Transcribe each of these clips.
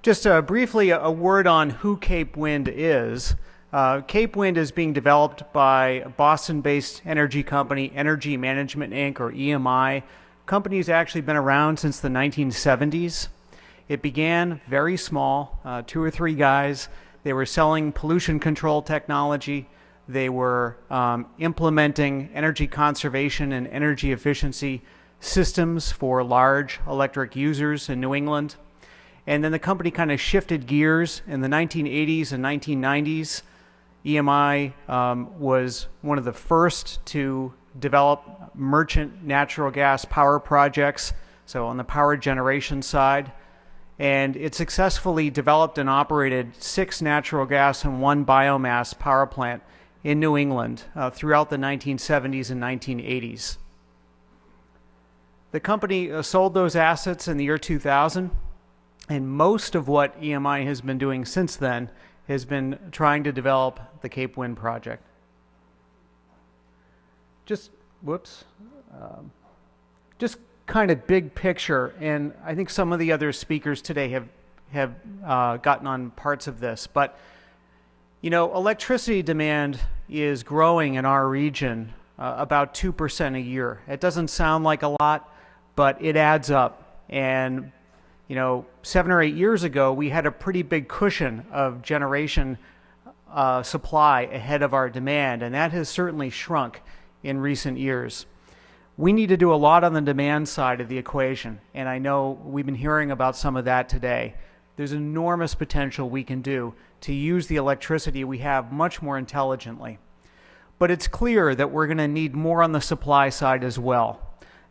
Just briefly, a word on who Cape Wind is. Cape Wind is being developed by Boston-based energy company Energy Management Inc., or EMI. Company's actually been around since the 1970s. It began very small, 2 or 3 guys. They were selling pollution control technology. They were implementing energy conservation and energy efficiency systems for large electric users in New England. And then the company kind of shifted gears in the 1980s and 1990s. EMI was one of the first to develop merchant natural gas power projects, so on the power generation side. And it successfully developed and operated 6 natural gas and 1 biomass power plant in New England throughout the 1970s and 1980s. The company sold those assets in the year 2000, and most of what EMI has been doing since then has been trying to develop the Cape Wind project. Just kind of big picture, and I think some of the other speakers today have gotten on parts of this, but you know, electricity demand is growing in our region about 2% a year. It doesn't sound like a lot, but it adds up. And you know, 7 or 8 years ago, we had a pretty big cushion of generation supply ahead of our demand, and that has certainly shrunk in recent years. We need to do a lot on the demand side of the equation, and I know we've been hearing about some of that today. There's enormous potential we can do to use the electricity we have much more intelligently. But it's clear that we're going to need more on the supply side as well,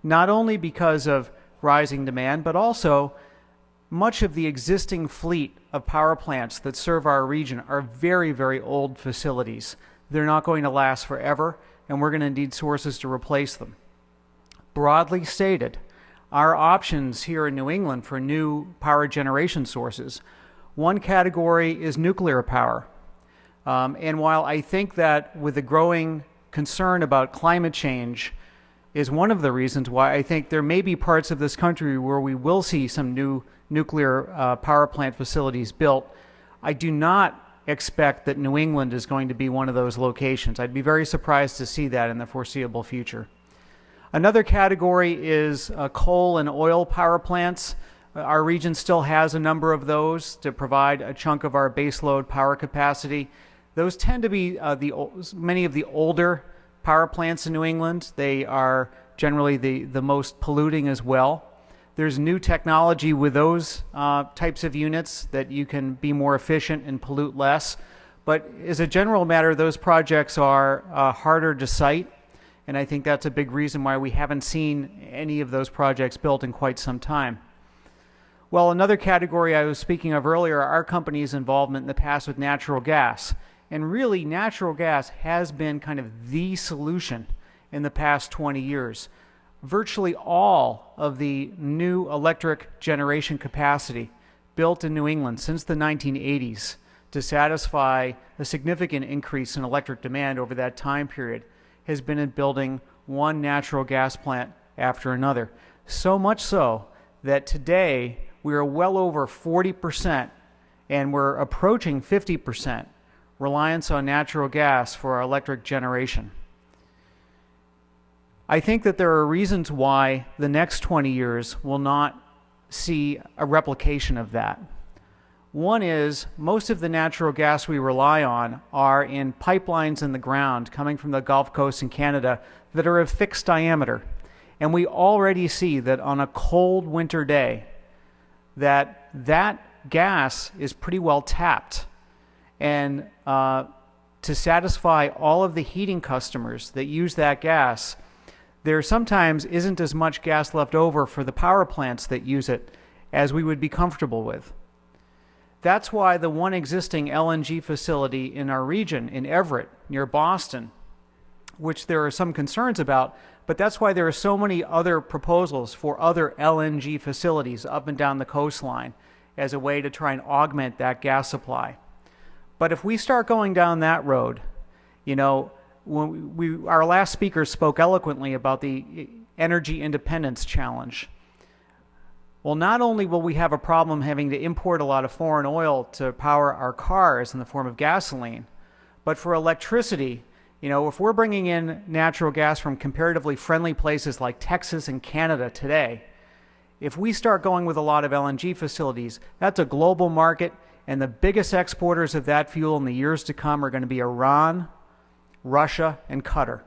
not only because of rising demand, but also much of the existing fleet of power plants that serve our region are very, very old facilities. They're not going to last forever, and we're going to need sources to replace them. Broadly stated, our options here in New England for new power generation sources, one category is nuclear power. And while I think that with the growing concern about climate change is one of the reasons why I think there may be parts of this country where we will see some new nuclear power plant facilities built, I do not expect that New England is going to be one of those locations. I'd be very surprised to see that in the foreseeable future. Another category is coal and oil power plants. Our region still has a number of those to provide a chunk of our baseload power capacity. Those tend to be many of the older power plants in New England. They are generally the most polluting as well. There's new technology with those types of units that you can be more efficient and pollute less. But as a general matter, those projects are harder to site, and I think that's a big reason why we haven't seen any of those projects built in quite some time. Well, another category I was speaking of earlier, our company's involvement in the past with natural gas. And really, natural gas has been kind of the solution in the past 20 years. Virtually all of the new electric generation capacity built in New England since the 1980s to satisfy a significant increase in electric demand over that time period has been in building one natural gas plant after another. So much so that today we are well over 40% and we're approaching 50% reliance on natural gas for our electric generation. I think that there are reasons why the next 20 years will not see a replication of that. One is most of the natural gas we rely on are in pipelines in the ground coming from the Gulf Coast in Canada that are of fixed diameter. And we already see that on a cold winter day that gas is pretty well tapped. And to satisfy all of the heating customers that use that gas, there sometimes isn't as much gas left over for the power plants that use it as we would be comfortable with. That's why the one existing LNG facility in our region, in Everett, near Boston, which there are some concerns about, but that's why there are so many other proposals for other LNG facilities up and down the coastline as a way to try and augment that gas supply. But if we start going down that road, you know, our last speaker spoke eloquently about the energy independence challenge. Well, not only will we have a problem having to import a lot of foreign oil to power our cars in the form of gasoline, but for electricity, if we're bringing in natural gas from comparatively friendly places like Texas and Canada today, if we start going with a lot of LNG facilities, that's a global market, and the biggest exporters of that fuel in the years to come are going to be Iran, Russia, and Qatar.